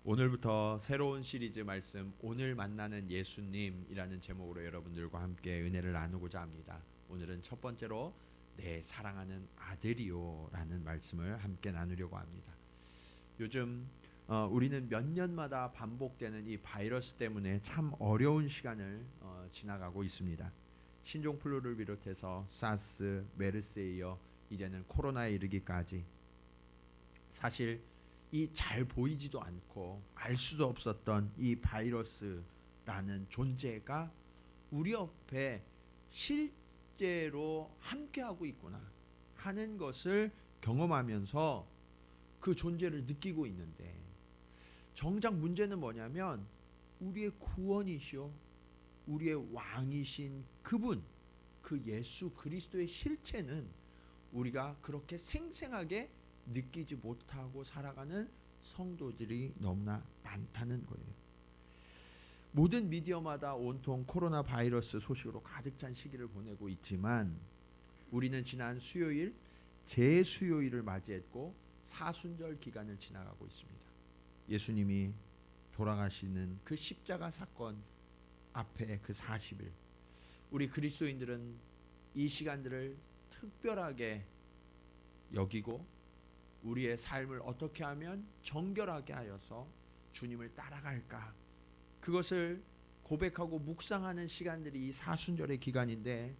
오늘부터 새로운 시리즈 말씀 오늘 만나는 예수님이라는 제목으로 여러분들과 함께 은혜를 나누고자 합니다. 오늘은 첫 번째로 내 사랑하는 아들이요 라는 말씀을 함께 나누려고 합니다. 요즘 우리는 몇 년마다 반복되는 이 바이러스 때문에 참 어려운 시간을 지나가고 있습니다. 신종플루를 비롯해서 사스, 메르스에 이어 이제는 코로나에 이르기까지 사실 이 잘 보이지도 않고 알 수도 없었던 이 바이러스라는 존재가 우리 옆에 실제로 함께하고 있구나 하는 것을 경험하면서 그 존재를 느끼고 있는데, 정작 문제는 뭐냐면 우리의 구원이시오 우리의 왕이신 그분, 그 예수 그리스도의 실체는 우리가 그렇게 생생하게 느끼지 못하고 살아가는 성도들이 너무나 많다는 거예요. 모든 미디어마다 온통 코로나 바이러스 소식으로 가득 찬 시기를 보내고 있지만 우리는 지난 수요일 제수요일을 맞이했고 사순절 기간을 지나가고 있습니다. 예수님이 돌아가시는 그 십자가 사건 앞에 그 40일, 우리 그리스도인들은 이 시간들을 특별하게 여기고 우리의 삶을 어떻게 하면 정결하게 하여서 주님을 따라갈까, 그것을 고백하고 묵상하는 시간들이 이 사순절의 기간인데,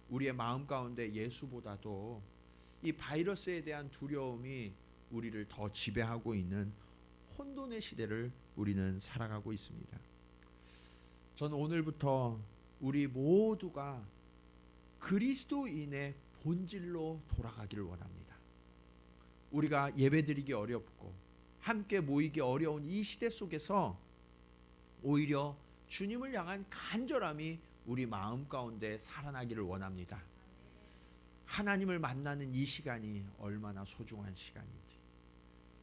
우리의 마음 가운데 예수보다도 이 바이러스에 대한 두려움이 우리를 더 지배하고 있는 혼돈의 시대를 우리는 살아가고 있습니다. 저는 오늘부터 우리 모두가 그리스도인의 본질로 돌아가기를 원합니다. 우리가 예배드리기 어렵고 함께 모이기 어려운 이 시대 속에서 오히려 주님을 향한 간절함이 우리 마음 가운데 살아나기를 원합니다. 하나님을 만나는 이 시간이 얼마나 소중한 시간인지,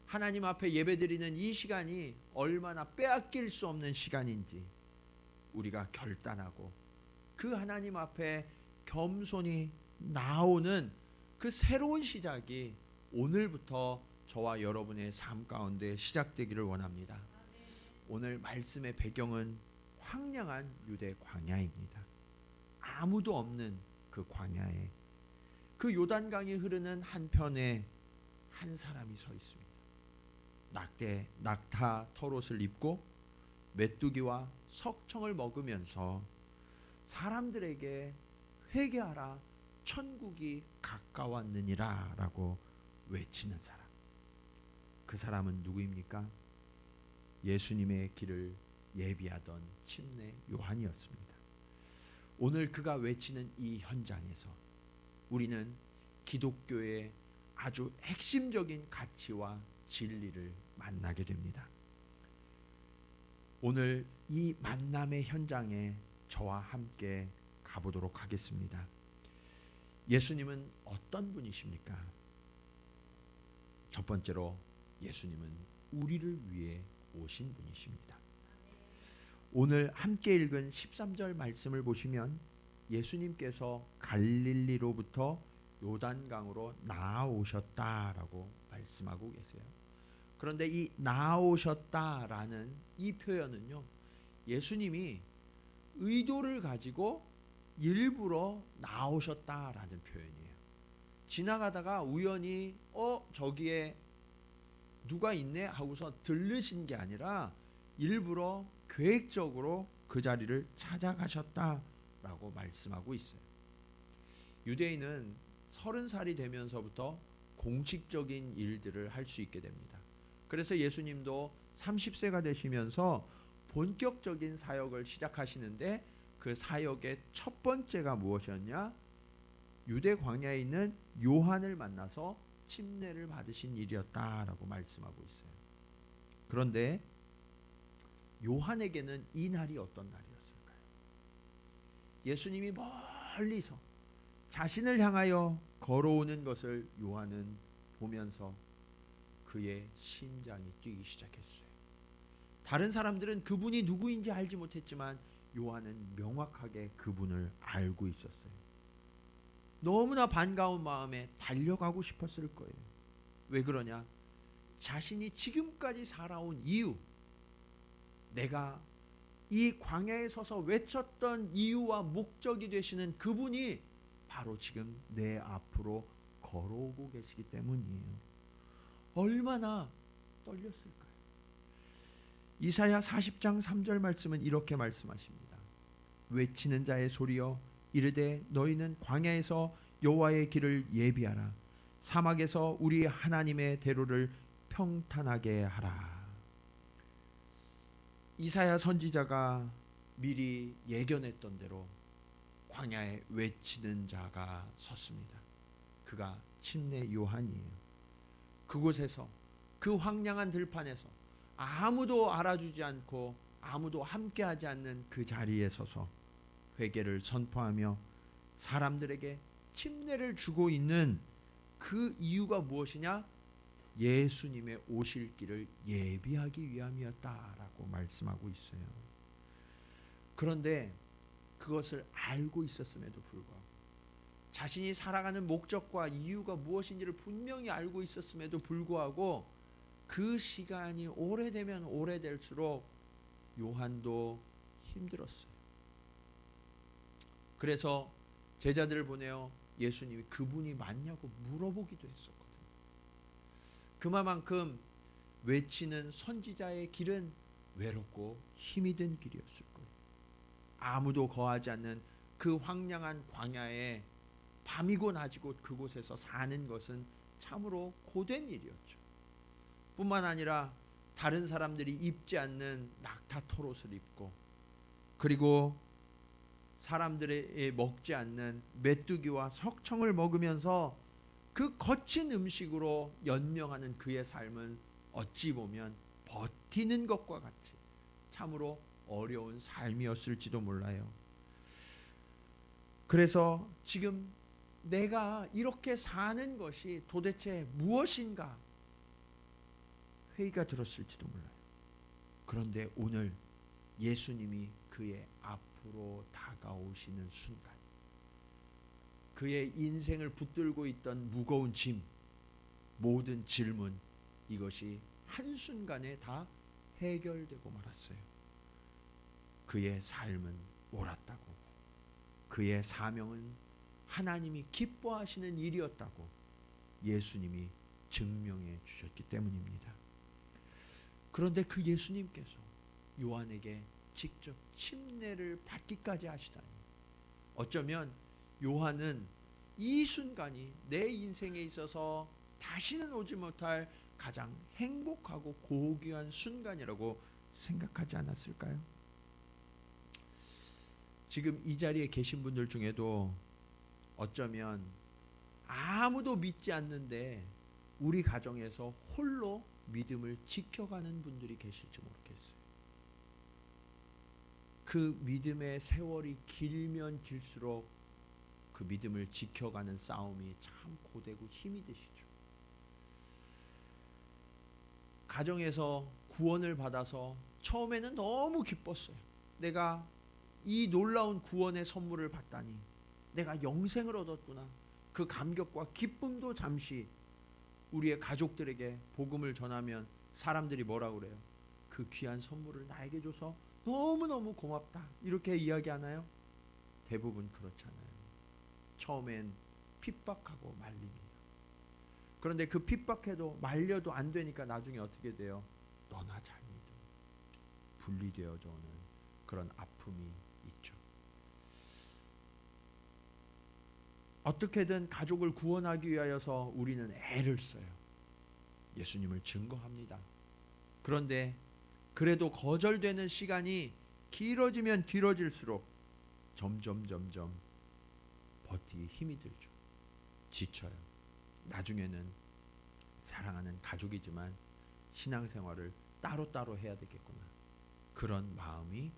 하나님 앞에 예배드리는 이 시간이 얼마나 빼앗길 수 없는 시간인지 우리가 결단하고 그 하나님 앞에 겸손히 나오는 그 새로운 시작이 오늘부터 저와 여러분의 삶 가운데 시작되기를 원합니다. 오늘 말씀의 배경은 황량한 유대 광야입니다. 아무도 없는 그 광야에 그 요단강이 흐르는 한편에 한 사람이 서 있습니다. 낙타 털옷을 입고 메뚜기와 석청을 먹으면서 사람들에게 회개하라 천국이 가까웠느니라 라고 외치는 사람. 그 사람은 누구입니까? 예수님의 길을 예비하던 침례 요한이었습니다. 오늘 그가 외치는 이 현장에서 우리는 기독교의 아주 핵심적인 가치와 진리를 만나게 됩니다. 오늘 이 만남의 현장에 저와 함께 가보도록 하겠습니다. 예수님은 어떤 분이십니까? 첫 번째로 예수님은 우리를 위해 오신 분이십니다. 오늘 함께 읽은 13절 말씀을 보시면 예수님께서 갈릴리로부터 요단강으로 나아오셨다라고 말씀하고 계세요. 그런데 이 나아오셨다라는 이 표현은요, 예수님이 의도를 가지고 일부러 나아오셨다라는 표현이에요. 지나가다가 우연히 저기에 누가 있네 하고서 들르신 게 아니라 일부러 계획적으로 그 자리를 찾아가셨다라고 말씀하고 있어요. 유대인은 30살이 되면서부터 공식적인 일들을 할 수 있게 됩니다. 그래서 예수님도 30세가 되시면서 본격적인 사역을 시작하시는데, 그 사역의 첫 번째가 무엇이었냐? 유대 광야에 있는 요한을 만나서 침례를 받으신 일이었다라고 말씀하고 있어요. 그런데 요한에게는 이 날이 어떤 날이었을까요? 예수님이 멀리서 자신을 향하여 걸어오는 것을 요한은 보면서 그의 심장이 뛰기 시작했어요. 다른 사람들은 그분이 누구인지 알지 못했지만 요한은 명확하게 그분을 알고 있었어요. 너무나 반가운 마음에 달려가고 싶었을 거예요. 왜 그러냐? 자신이 지금까지 살아온 이유, 내가 이 광야에 서서 외쳤던 이유와 목적이 되시는 그분이 바로 지금 내 앞으로 걸어오고 계시기 때문이에요. 얼마나 떨렸을까요? 이사야 40장 3절 말씀은 이렇게 말씀하십니다. 외치는 자의 소리여 이르되 너희는 광야에서 여호와의 길을 예비하라. 사막에서 우리 하나님의 대로를 평탄하게 하라. 이사야 선지자가 미리 예견했던 대로 광야에 외치는 자가 섰습니다. 그가 침례 요한이에요. 그곳에서 그 황량한 들판에서 아무도 알아주지 않고 아무도 함께하지 않는 그 자리에 서서 회개를 선포하며 사람들에게 침례를 주고 있는 그 이유가 무엇이냐? 예수님의 오실 길을 예비하기 위함이었다라고 말씀하고 있어요. 그런데 그것을 알고 있었음에도 불구하고, 자신이 살아가는 목적과 이유가 무엇인지를 분명히 알고 있었음에도 불구하고 그 시간이 오래되면 오래될수록 요한도 힘들었어요. 그래서 제자들을 보내어 예수님이 그분이 맞냐고 물어보기도 했었거든요. 그만큼 외치는 선지자의 길은 외롭고 힘이 든 길이었을 거예요. 아무도 거하지 않는 그 황량한 광야에 밤이고 낮이고 그곳에서 사는 것은 참으로 고된 일이었죠. 뿐만 아니라 다른 사람들이 입지 않는 낙타토롯을 입고, 그리고 사람들이 먹지 않는 메뚜기와 석청을 먹으면서 그 거친 음식으로 연명하는 그의 삶은 어찌 보면 버티는 것과 같이 참으로 어려운 삶이었을지도 몰라요. 그래서 지금 내가 이렇게 사는 것이 도대체 무엇인가 회의가 들었을지도 몰라요. 그런데 오늘 예수님이 그의 앞으로 다가오시는 순간, 그의 인생을 붙들고 있던 무거운 짐, 모든 질문, 이것이 한순간에 다 해결되고 말았어요. 그의 삶은 옳았다고, 그의 사명은 하나님이 기뻐하시는 일이었다고 예수님이 증명해 주셨기 때문입니다. 그런데 그 예수님께서 요한에게 직접 침례를 받기까지 하시다니, 어쩌면 요한은 이 순간이 내 인생에 있어서 다시는 오지 못할 가장 행복하고 고귀한 순간이라고 생각하지 않았을까요? 지금 이 자리에 계신 분들 중에도 어쩌면 아무도 믿지 않는데 우리 가정에서 홀로 믿음을 지켜가는 분들이 계실지 모르겠어요. 그 믿음의 세월이 길면 길수록 그 믿음을 지켜가는 싸움이 참 고되고 힘이 드시죠. 가정에서 구원을 받아서 처음에는 너무 기뻤어요. 내가 이 놀라운 구원의 선물을 받다니, 내가 영생을 얻었구나. 그 감격과 기쁨도 잠시 우리의 가족들에게 복음을 전하면 사람들이 뭐라고 그래요? 그 귀한 선물을 나에게 줘서 너무너무 고맙다, 이렇게 이야기하나요? 대부분 그렇잖아요. 처음엔 핍박하고 말립니다. 그런데 그 핍박해도 말려도 안 되니까 나중에 어떻게 돼요? 너나 잘 믿어. 분리되어져 오는 그런 아픔이 있죠. 어떻게든 가족을 구원하기 위하여서 우리는 애를 써요. 예수님을 증거합니다. 그런데 그래도 거절되는 시간이 길어지면 길어질수록 점점 버티기 힘이 들죠. 지쳐요. 나중에는 사랑하는 가족이지만 신앙생활을 따로따로 해야 되겠구나, 그런 마음이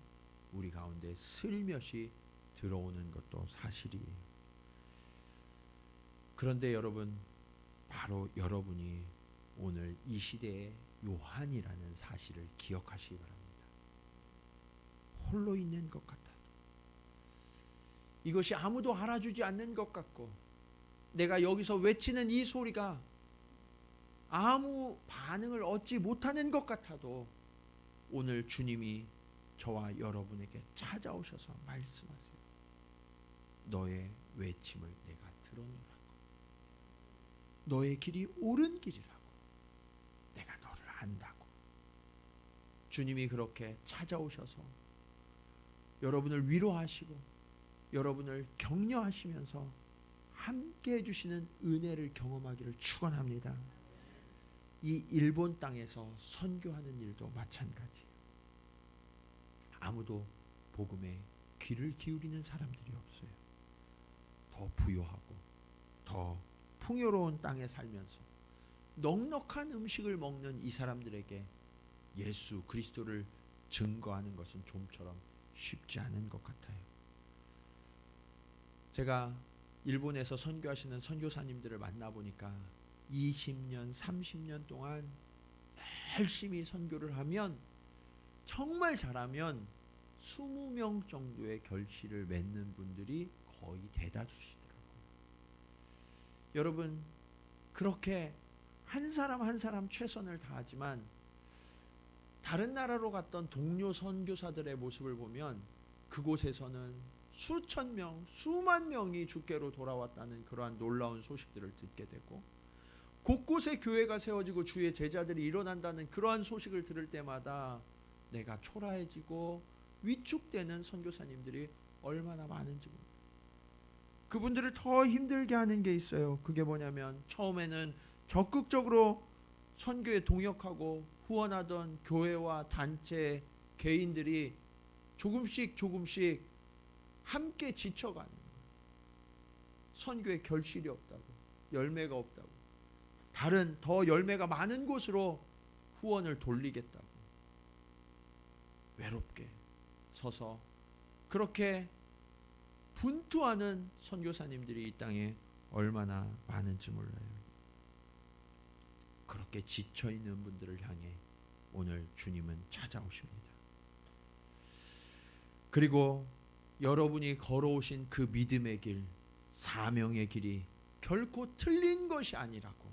우리 가운데 슬며시 들어오는 것도 사실이에요. 그런데 여러분, 바로 여러분이 오늘 이 시대의 요한이라는 사실을 기억하시기 바랍니다. 홀로 있는 것 같아도, 이것이 아무도 알아주지 않는 것 같고, 내가 여기서 외치는 이 소리가 아무 반응을 얻지 못하는 것 같아도 오늘 주님이 저와 여러분에게 찾아오셔서 말씀하세요. 너의 외침을 내가 들었노라고. 너의 길이 옳은 길이라고. 내가 너를 안다고. 주님이 그렇게 찾아오셔서 여러분을 위로하시고 여러분을 격려하시면서 함께 해주시는 은혜를 경험하기를 축원합니다. 이 일본 땅에서 선교하는 일도 마찬가지예요. 아무도 복음에 귀를 기울이는 사람들이 없어요. 더 부유하고 더 풍요로운 땅에 살면서 넉넉한 음식을 먹는 이 사람들에게 예수 그리스도를 증거하는 것은 좀처럼 쉽지 않은 것 같아요. 제가 일본에서 선교하시는 선교사님들을 만나보니까 20년, 30년 동안 열심히 선교를 하면 정말 잘하면 20명 정도의 결실을 맺는 분들이 거의 대다수시더라고요. 여러분, 그렇게 한 사람 한 사람 최선을 다하지만 다른 나라로 갔던 동료 선교사들의 모습을 보면 그곳에서는 수천 명, 수만 명이 주께로 돌아왔다는 그러한 놀라운 소식들을 듣게 되고 곳곳에 교회가 세워지고 주의 제자들이 일어난다는 그러한 소식을 들을 때마다 내가 초라해지고 위축되는 선교사님들이 얼마나 많은지 모릅니다. 그분들을 더 힘들게 하는 게 있어요. 그게 뭐냐면 처음에는 적극적으로 선교에 동역하고 후원하던 교회와 단체, 개인들이 조금씩 함께 지쳐가는 거예요. 선교에 결실이 없다고, 열매가 없다고, 다른 더 열매가 많은 곳으로 후원을 돌리겠다고 외롭게 서서 그렇게 분투하는 선교사님들이 이 땅에 얼마나 많은지 몰라요. 그렇게 지쳐있는 분들을 향해 오늘 주님은 찾아오십니다. 그리고 여러분이 걸어오신 그 믿음의 길, 사명의 길이 결코 틀린 것이 아니라고,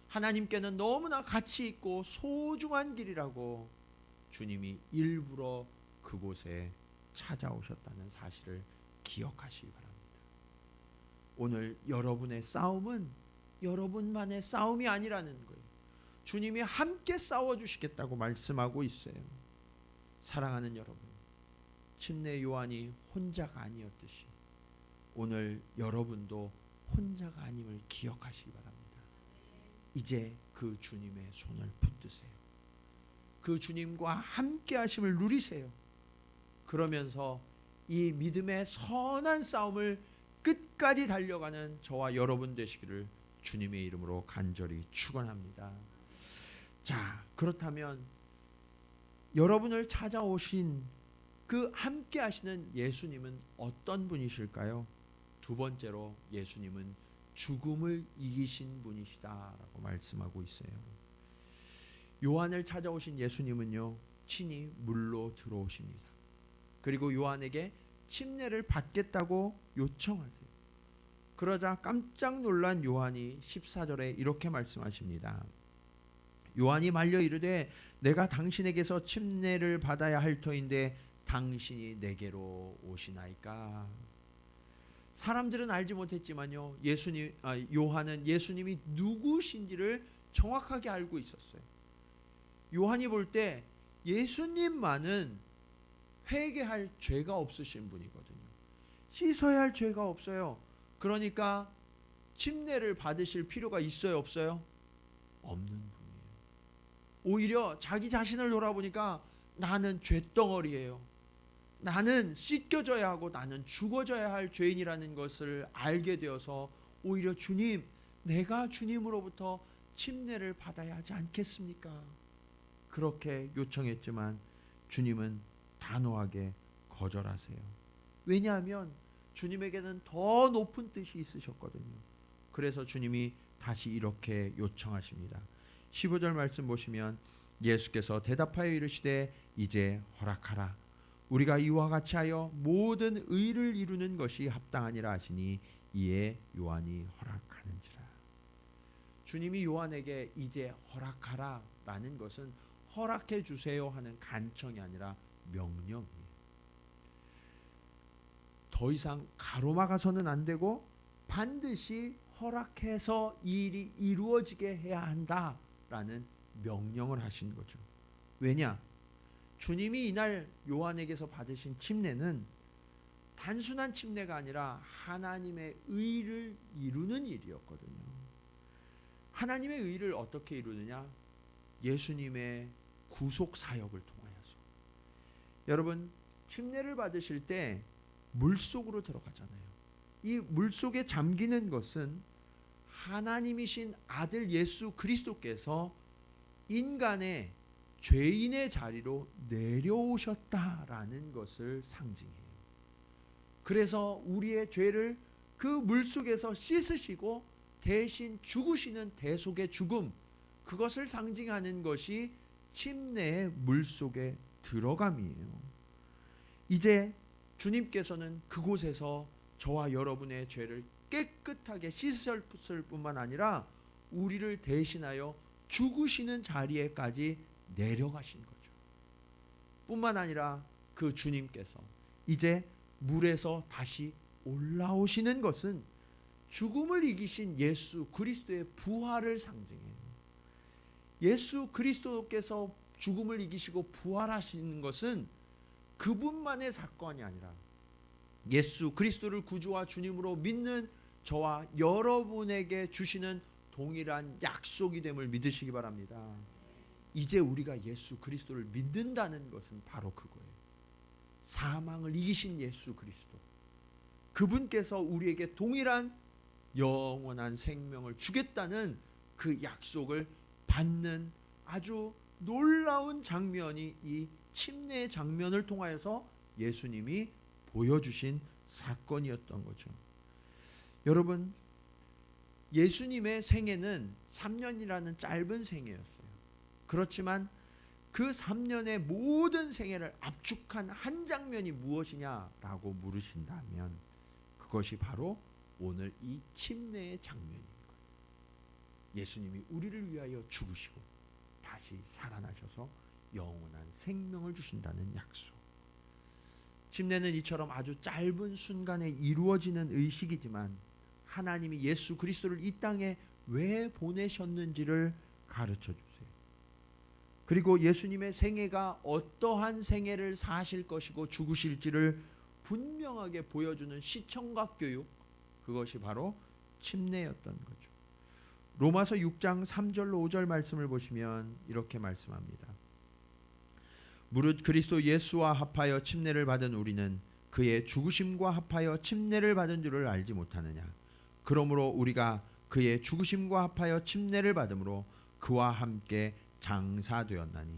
하나님께는 너무나 가치 있고 소중한 길이라고 주님이 일부러 그곳에 찾아오셨다는 사실을 기억하시기 바랍니다. 오늘 여러분의 싸움은 여러분만의 싸움이 아니라는 거예요. 주님이 함께 싸워주시겠다고 말씀하고 있어요. 사랑하는 여러분, 침례 요한이 혼자가 아니었듯이 오늘 여러분도 혼자가 아님을 기억하시기 바랍니다. 이제 그 주님의 손을 붙드세요. 그 주님과 함께 하심을 누리세요. 그러면서 이 믿음의 선한 싸움을 끝까지 달려가는 저와 여러분 되시기를 주님의 이름으로 간절히 축원합니다. 자, 그렇다면 여러분을 찾아오신 그 함께 하시는 예수님은 어떤 분이실까요? 두 번째로 예수님은 죽음을 이기신 분이시다라고 말씀하고 있어요. 요한을 찾아오신 예수님은요, 친히 물로 들어오십니다. 그리고 요한에게 침례를 받겠다고 요청하세요. 그러자 깜짝 놀란 요한이 14절에 이렇게 말씀하십니다. 요한이 말려 이르되 내가 당신에게서 침례를 받아야 할 터인데 당신이 내게로 오시나이까. 사람들은 알지 못했지만요, 요한은 예수님이 누구신지를 정확하게 알고 있었어요. 요한이 볼 때 예수님만은 회개할 죄가 없으신 분이거든요. 씻어야 할 죄가 없어요. 그러니까 침례를 받으실 필요가 있어요, 없어요? 없는 분이에요. 오히려 자기 자신을 돌아보니까 나는 죄덩어리예요. 나는 씻겨져야 하고 나는 죽어져야 할 죄인이라는 것을 알게 되어서 오히려 주님, 내가 주님으로부터 침례를 받아야 하지 않겠습니까? 그렇게 요청했지만 주님은 단호하게 거절하세요. 왜냐하면 주님에게는 더 높은 뜻이 있으셨거든요. 그래서 주님이 다시 이렇게 요청하십니다. 15절 말씀 보시면 예수께서 대답하여 이르시되 이제 허락하라. 우리가 이와 같이 하여 모든 의를 이루는 것이 합당하니라 하시니 이에 요한이 허락하는지라. 주님이 요한에게 이제 허락하라 라는 것은 허락해 주세요 하는 간청이 아니라 명령이에요. 더 이상 가로막아서는 안 되고 반드시 허락해서 이 일이 이루어지게 해야 한다라는 명령을 하신 거죠. 왜냐? 주님이 이날 요한에게서 받으신 침례는 단순한 침례가 아니라 하나님의 의를 이루는 일이었거든요. 하나님의 의를 어떻게 이루느냐? 예수님의 구속 사역을 통하여서. 여러분, 침례를 받으실 때 물속으로 들어가잖아요. 이 물속에 잠기는 것은 하나님이신 아들 예수 그리스도께서 인간의 죄인의 자리로 내려오셨다라는 것을 상징해요. 그래서 우리의 죄를 그 물속에서 씻으시고 대신 죽으시는 대속의 죽음, 그것을 상징하는 것이 침례의 물속에 들어감이에요. 이제 주님께서는 그곳에서 저와 여러분의 죄를 깨끗하게 씻으실 뿐만 아니라 우리를 대신하여 죽으시는 자리에까지 내려가신 거죠. 뿐만 아니라 그 주님께서 이제 물에서 다시 올라오시는 것은 죽음을 이기신 예수 그리스도의 부활을 상징해요. 예수 그리스도께서 죽음을 이기시고 부활하시는 것은 그분만의 사건이 아니라 예수 그리스도를 구주와 주님으로 믿는 저와 여러분에게 주시는 동일한 약속이 됨을 믿으시기 바랍니다. 이제 우리가 예수 그리스도를 믿는다는 것은 바로 그거예요. 사망을 이기신 예수 그리스도, 그분께서 우리에게 동일한 영원한 생명을 주겠다는 그 약속을 받는 아주 놀라운 장면이 이 침례의 장면을 통하여서 예수님이 보여주신 사건이었던 거죠. 여러분, 예수님의 생애는 3년이라는 짧은 생애였어요. 그렇지만 그 3년의 모든 생애를 압축한 한 장면이 무엇이냐라고 물으신다면 그것이 바로 오늘 이 침례의 장면인 거예요. 예수님이 우리를 위하여 죽으시고 다시 살아나셔서 영원한 생명을 주신다는 약속. 침례는 이처럼 아주 짧은 순간에 이루어지는 의식이지만 하나님이 예수 그리스도를 이 땅에 왜 보내셨는지를 가르쳐 주세요. 그리고 예수님의 생애가 어떠한 생애를 사실 것이고 죽으실지를 분명하게 보여주는 시청각 교육, 그것이 바로 침례였던 거죠. 로마서 6장 3절로 5절 말씀을 보시면 이렇게 말씀합니다. 무릇 그리스도 예수와 합하여 침례를 받은 우리는 그의 죽으심과 합하여 침례를 받은 줄을 알지 못하느냐. 그러므로 우리가 그의 죽으심과 합하여 침례를 받음으로 그와 함께 장사되었나니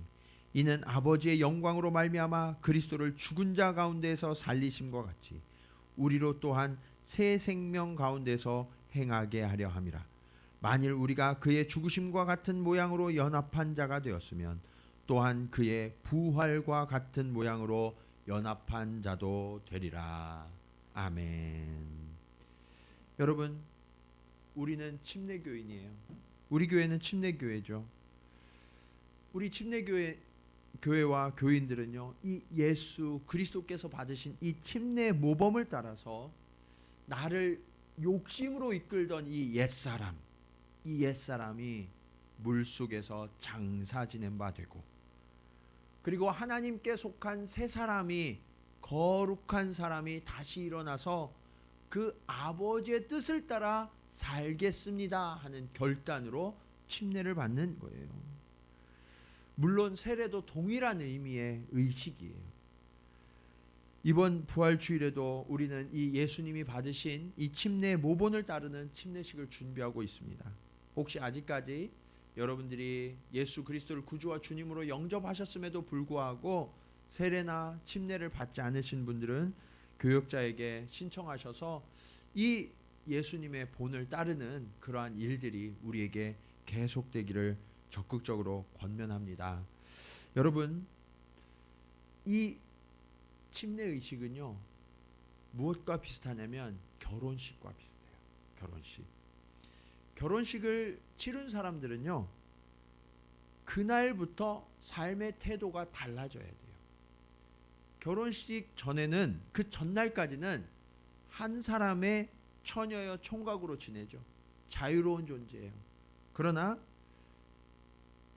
이는 아버지의 영광으로 말미암아 그리스도를 죽은 자 가운데서 살리심과 같이 우리로 또한 새 생명 가운데서 행하게 하려 함이라. 만일 우리가 그의 죽으심과 같은 모양으로 연합한 자가 되었으면 또한 그의 부활과 같은 모양으로 연합한 자도 되리라. 아멘. 여러분, 우리는 침례교인이에요. 우리 교회는 침례교회죠. 우리 침례교회와 교인들은요, 이 예수 그리스도께서 받으신 이 침례 모범을 따라서 나를 욕심으로 이끌던 이 옛사람이 물속에서 장사 지낸 바 되고, 그리고 하나님께 속한 새 사람이, 거룩한 사람이 다시 일어나서 그 아버지의 뜻을 따라 살겠습니다 하는 결단으로 침례를 받는 거예요. 물론 세례도 동일한 의미의 의식이에요. 이번 부활주일에도 우리는 이 예수님이 받으신 이 침례 모본을 따르는 침례식을 준비하고 있습니다. 혹시 아직까지 여러분들이 예수 그리스도를 구주와 주님으로 영접하셨음에도 불구하고 세례나 침례를 받지 않으신 분들은 교역자에게 신청하셔서 이 예수님의 본을 따르는 그러한 일들이 우리에게 계속되기를 적극적으로 권면합니다. 여러분, 이 침례 의식은요, 무엇과 비슷하냐면 결혼식과 비슷해요. 결혼식을 치른 사람들은요, 그, 그날부터 삶의 태도가 달라져야 돼요. 결혼식 전에는 그 전날까지는 한 사람의 처녀여 총각으로 지내죠. 자유로운 존재예요. 그러나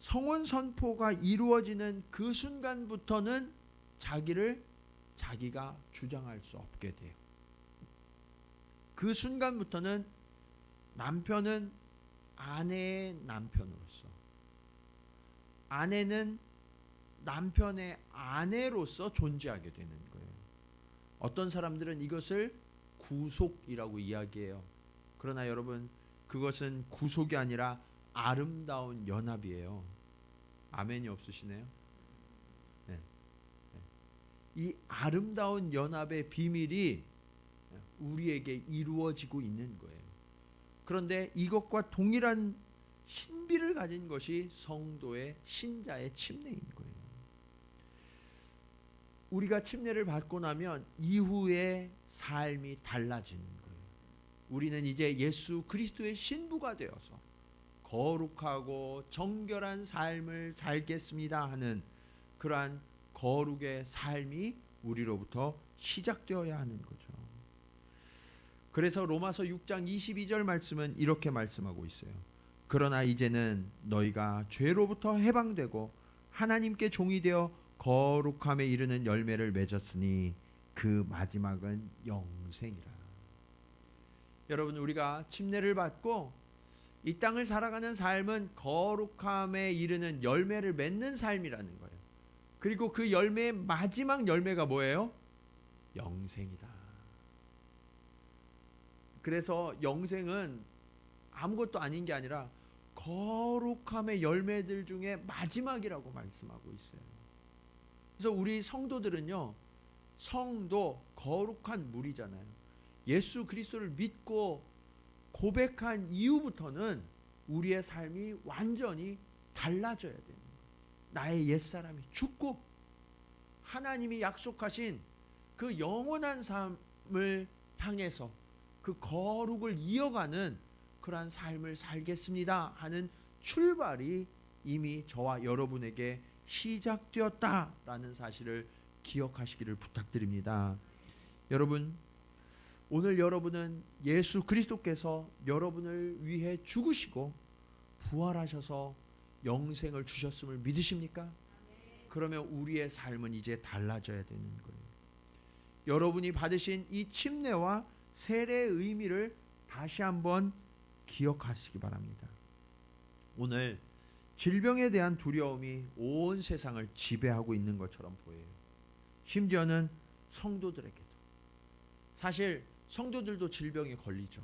성혼 선포가 이루어지는 그 순간부터는 자기가 주장할 수 없게 돼요. 그 순간부터는 남편은 아내의 남편으로서, 아내는 남편의 아내로서 존재하게 되는 거예요. 어떤 사람들은 이것을 구속이라고 이야기해요. 그러나 여러분, 그것은 구속이 아니라 아름다운 연합이에요. 아멘이 없으시네요. 네. 이 아름다운 연합의 비밀이 우리에게 이루어지고 있는 거예요. 그런데 이것과 동일한 신비를 가진 것이 성도의 신자의 침례인 거예요. 우리가 침례를 받고 나면 이후의 삶이 달라지는 거예요. 우리는 이제 예수 그리스도의 신부가 되어서 거룩하고 정결한 삶을 살겠습니다 하는 그러한 거룩의 삶이 우리로부터 시작되어야 하는 거죠. 그래서 로마서 6장 22절 말씀은 이렇게 말씀하고 있어요. 그러나 이제는 너희가 죄로부터 해방되고 하나님께 종이 되어 거룩함에 이르는 열매를 맺었으니 그 마지막은 영생이라. 여러분, 우리가 침례를 받고 이 땅을 살아가는 삶은 거룩함에 이르는 열매를 맺는 삶이라는 거예요. 그리고 그 열매의 마지막 열매가 뭐예요? 영생이다. 그래서 영생은 아무것도 아닌 게 아니라 거룩함의 열매들 중에 마지막이라고 말씀하고 있어요. 그래서 우리 성도들은요, 성도 거룩한 물이잖아요. 예수 그리스도를 믿고 고백한 이후부터는 우리의 삶이 완전히 달라져야 되는 거예요. 나의 옛사람이 죽고 하나님이 약속하신 그 영원한 삶을 향해서 그 거룩을 이어가는 그러한 삶을 살겠습니다 하는 출발이 이미 저와 여러분에게 시작되었다라는 사실을 기억하시기를 부탁드립니다. 여러분, 오늘 여러분은 예수 그리스도께서 여러분을 위해 죽으시고 부활하셔서 영생을 주셨음을 믿으십니까? 그러면 우리의 삶은 이제 달라져야 되는 거예요. 여러분이 받으신 이 침례와 세례의 의미를 다시 한번 기억하시기 바랍니다. 오늘 질병에 대한 두려움이 온 세상을 지배하고 있는 것처럼 보여요. 심지어는 성도들에게도. 사실 성도들도 질병에 걸리죠.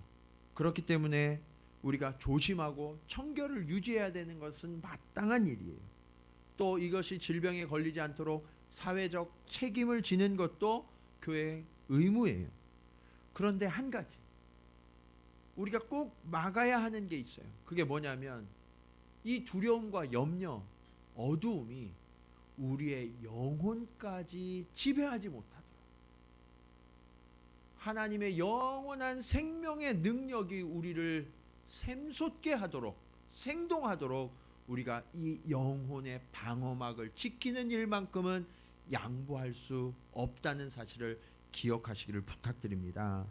그렇기 때문에 우리가 조심하고 청결을 유지해야 되는 것은 마땅한 일이에요. 또 이것이 질병에 걸리지 않도록 사회적 책임을 지는 것도 교회의 의무예요. 그런데 한 가지 우리가 꼭 막아야 하는 게 있어요. 그게 뭐냐면 이 두려움과 염려, 어두움이 우리의 영혼까지 지배하지 못하도록 하나님의 영원한 생명의 능력이 우리를 샘솟게 하도록, 생동하도록 우리가 이 영혼의 방어막을 지키는 일만큼은 양보할 수 없다는 사실을 기억하시기를 부탁드립니다.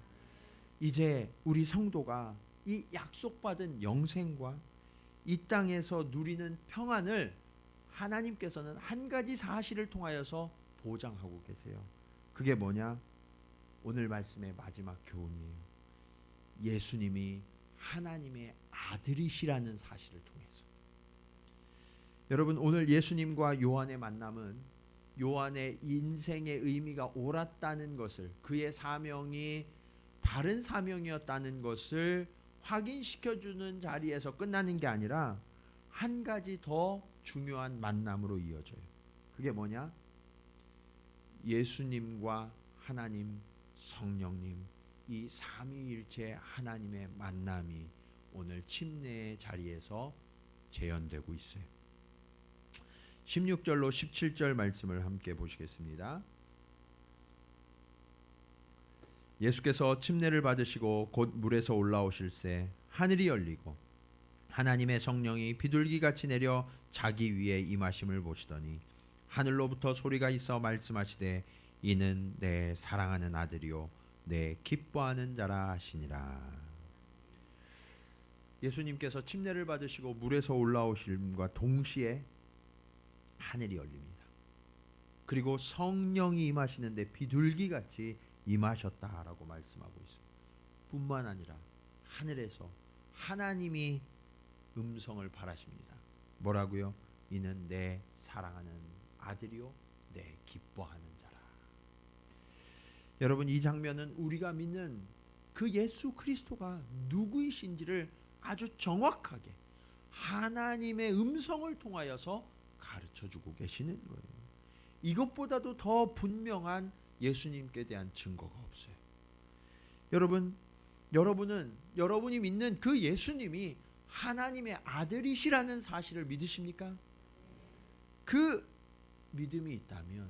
이제 우리 성도가 이 약속받은 영생과 이 땅에서 누리는 평안을 하나님께서는 한 가지 사실을 통하여서 보장하고 계세요. 그게 뭐냐? 오늘 말씀의 마지막 교훈이에요. 예수님이 하나님의 아들이시라는 사실을 통해서. 여러분, 오늘 예수님과 요한의 만남은 요한의 인생의 의미가 옳았다는 것을, 그의 사명이 바른 사명이었다는 것을 확인시켜주는 자리에서 끝나는 게 아니라 한 가지 더 중요한 만남으로 이어져요. 그게 뭐냐? 예수님과 하나님, 성령님, 이 삼위일체 하나님의 만남이 오늘 침례의 자리에서 재현되고 있어요. 16절로 17절 말씀을 함께 보시겠습니다. 예수께서 침례를 받으시고 곧 물에서 올라오실새 하늘이 열리고 하나님의 성령이 비둘기같이 내려 자기 위에 임하심을 보시더니 하늘로부터 소리가 있어 말씀하시되 이는 내 사랑하는 아들이요 내 기뻐하는 자라 하시니라. 예수님께서 침례를 받으시고 물에서 올라오심과 동시에 하늘이 열립니다. 그리고 성령이 임하시는데 비둘기같이 임하셨다라고 말씀하고 있습니다. 뿐만 아니라 하늘에서 하나님이 음성을 발하십니다. 뭐라고요? 이는 내 사랑하는 아들이요 내 기뻐하는 자라. 여러분, 이 장면은 우리가 믿는 그 예수 그리스도가 누구이신지를 아주 정확하게 하나님의 음성을 통하여서 가르쳐주고 계시는 거예요. 이것보다도 더 분명한 예수님께 대한 증거가 없어요. 여러분은 여러분이 믿는 그 예수님이 하나님의 아들이시라는 사실을 믿으십니까? 그 믿음이 있다면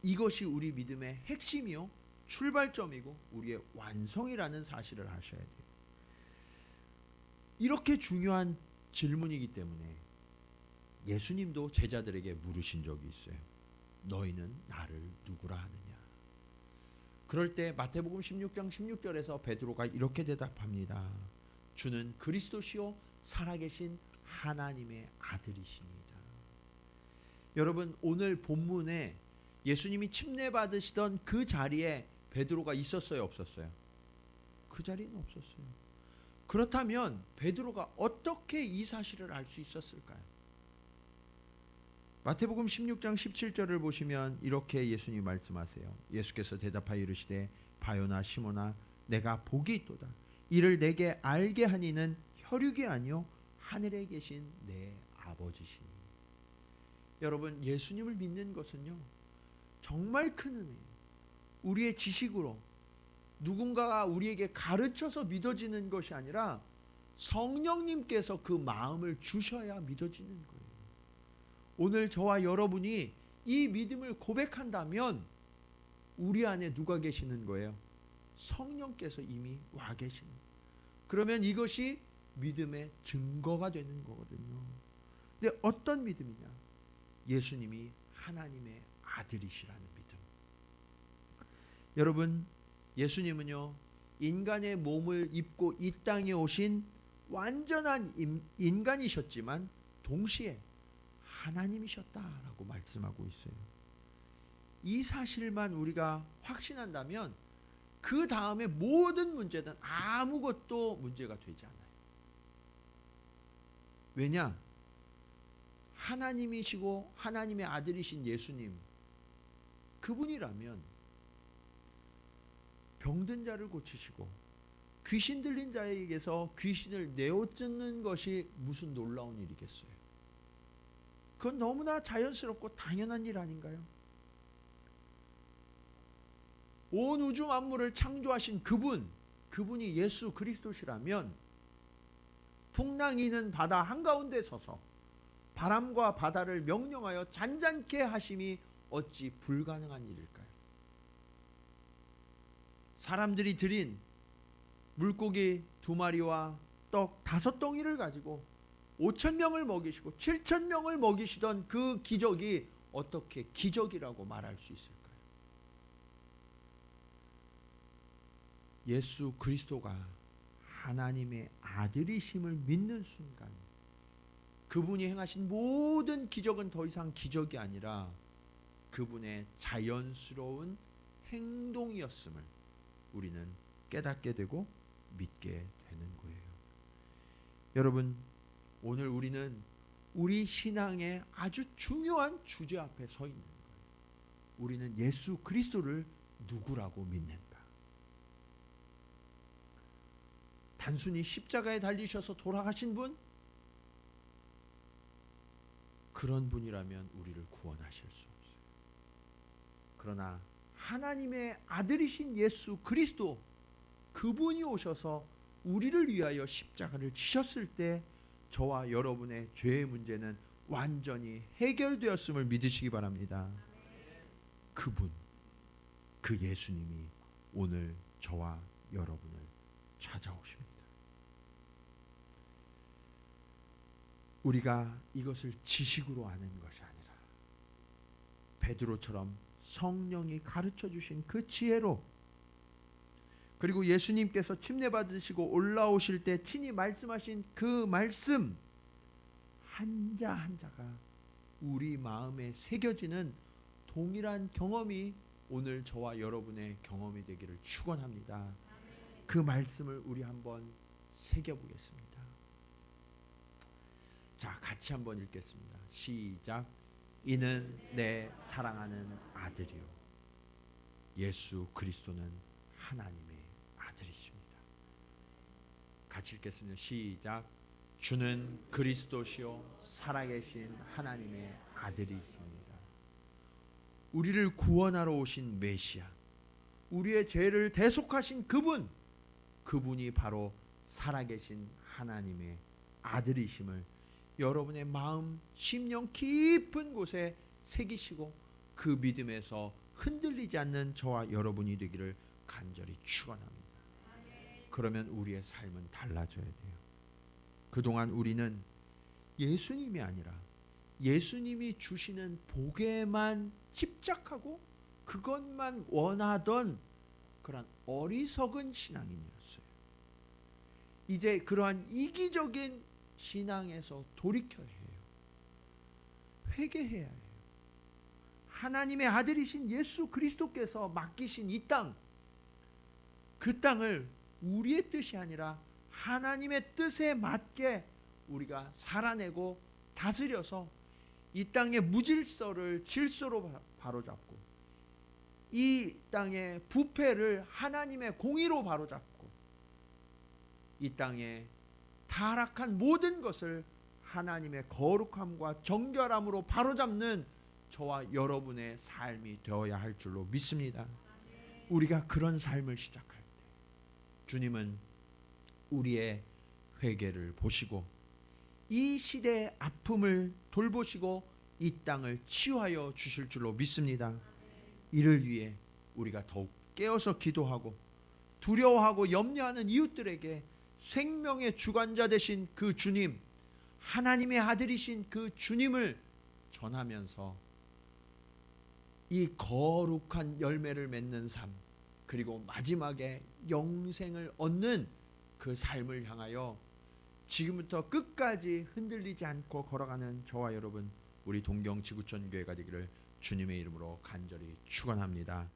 이것이 우리 믿음의 핵심이요 출발점이고 우리의 완성이라는 사실을 아셔야 돼요. 이렇게 중요한 질문이기 때문에 예수님도 제자들에게 물으신 적이 있어요. 너희는 나를 누구라 하느냐? 그럴 때 마태복음 16장 16절에서 베드로가 이렇게 대답합니다. 주는 그리스도시요 살아계신 하나님의 아들이시니이다. 여러분, 오늘 본문에 예수님이 침례 받으시던 그 자리에 베드로가 있었어요, 없었어요? 그 자리는 없었어요. 그렇다면 베드로가 어떻게 이 사실을 알 수 있었을까요? 마태복음 16장 17절을 보시면 이렇게 예수님이 말씀하세요. 예수께서 대답하여 이르시되 바요나 시몬아 내가 복이 있도다. 이를 내게 알게 하니는 혈육이 아니요 하늘에 계신 내 아버지시니. 여러분, 예수님을 믿는 것은요 정말 큰 은혜예요. 우리의 지식으로 누군가가 우리에게 가르쳐서 믿어지는 것이 아니라 성령님께서 그 마음을 주셔야 믿어지는 거예요. 오늘 저와 여러분이 이 믿음을 고백한다면 우리 안에 누가 계시는 거예요? 성령께서 이미 와 계시는 거예요. 그러면 이것이 믿음의 증거가 되는 거거든요. 근데 어떤 믿음이냐? 예수님이 하나님의 아들이시라는 믿음. 여러분, 예수님은요 인간의 몸을 입고 이 땅에 오신 완전한 인간이셨지만 동시에 하나님이셨다라고 말씀하고 있어요. 이 사실만 우리가 확신한다면 그 다음에 모든 문제는 아무것도 문제가 되지 않아요. 왜냐? 하나님이시고 하나님의 아들이신 예수님, 그분이라면 병든 자를 고치시고 귀신 들린 자에게서 귀신을 내어쫓는 것이 무슨 놀라운 일이겠어요? 그건 너무나 자연스럽고 당연한 일 아닌가요? 온 우주 만물을 창조하신 그분이 예수 그리스도시라면 풍랑이는 바다 한가운데 서서 바람과 바다를 명령하여 잔잔케 하심이 어찌 불가능한 일일까요? 사람들이 드린 물고기 2마리와 떡 5덩이를 가지고 5,000명을 먹이시고 7,000명을 먹이시던 그 기적이 어떻게 기적이라고 말할 수 있을까요? 예수 그리스도가 하나님의 아들이심을 믿는 순간 그분이 행하신 모든 기적은 더 이상 기적이 아니라 그분의 자연스러운 행동이었음을 우리는 깨닫게 되고 믿게 되는 거예요. 여러분, 오늘 우리는 우리 신앙의 아주 중요한 주제 앞에 서 있는 거예요. 우리는 예수 그리스도를 누구라고 믿는가? 단순히 십자가에 달리셔서 돌아가신 분? 그런 분이라면 우리를 구원하실 수 없어요. 그러나 하나님의 아들이신 예수 그리스도, 그분이 오셔서 우리를 위하여 십자가를 지셨을 때 저와 여러분의 죄의 문제는 완전히 해결되었음을 믿으시기 바랍니다. 그분, 그 예수님이 오늘 저와 여러분을 찾아오십니다. 우리가 이것을 지식으로 아는 것이 아니라 베드로처럼 성령이 가르쳐 주신 그 지혜로, 그리고 예수님께서 침례 받으시고 올라오실 때 친히 말씀하신 그 말씀 한자 한자가 우리 마음에 새겨지는 동일한 경험이 오늘 저와 여러분의 경험이 되기를 축원합니다. 그 말씀을 우리 한번 새겨보겠습니다. 자, 같이 한번 읽겠습니다. 시작. 이는 내 사랑하는 아들이요 예수 그리스도는 하나님의 아들이십니다. 같이 읽겠습니다. 시작. 주는 그리스도시요 살아계신 하나님의 아들이십니다. 우리를 구원하러 오신 메시아, 우리의 죄를 대속하신 그분이 바로 살아계신 하나님의 아들이심을 여러분의 마음, 심령 깊은 곳에 새기시고 그 믿음에서 흔들리지 않는 저와 여러분이 되기를 간절히 축원합니다. 그러면 우리의 삶은 달라져야 돼요. 그동안 우리는 예수님이 아니라 예수님이 주시는 복에만 집착하고 그것만 원하던 그런 어리석은 신앙인이었어요. 이제 그러한 이기적인 신앙에서 돌이켜야 해요. 회개해야 해요. 하나님의 아들이신 예수 그리스도께서 맡기신 이 땅, 그 땅을 우리의 뜻이 아니라 하나님의 뜻에 맞게 우리가 살아내고 다스려서 이 땅의 무질서를 질서로 바로잡고 이 땅의 부패를 하나님의 공의로 바로잡고 이 땅의 타락한 모든 것을 하나님의 거룩함과 정결함으로 바로잡는 저와 여러분의 삶이 되어야 할 줄로 믿습니다. 우리가 그런 삶을 시작할 때 주님은 우리의 회개를 보시고 이 시대의 아픔을 돌보시고 이 땅을 치유하여 주실 줄로 믿습니다. 이를 위해 우리가 더욱 깨어서 기도하고 두려워하고 염려하는 이웃들에게 생명의 주관자 되신 그 주님, 하나님의 아들이신 그 주님을 전하면서 이 거룩한 열매를 맺는 삶, 그리고 마지막에 영생을 얻는 그 삶을 향하여 지금부터 끝까지 흔들리지 않고 걸어가는 저와 여러분, 우리 동경 지구촌 교회가 되기를 주님의 이름으로 간절히 축원합니다.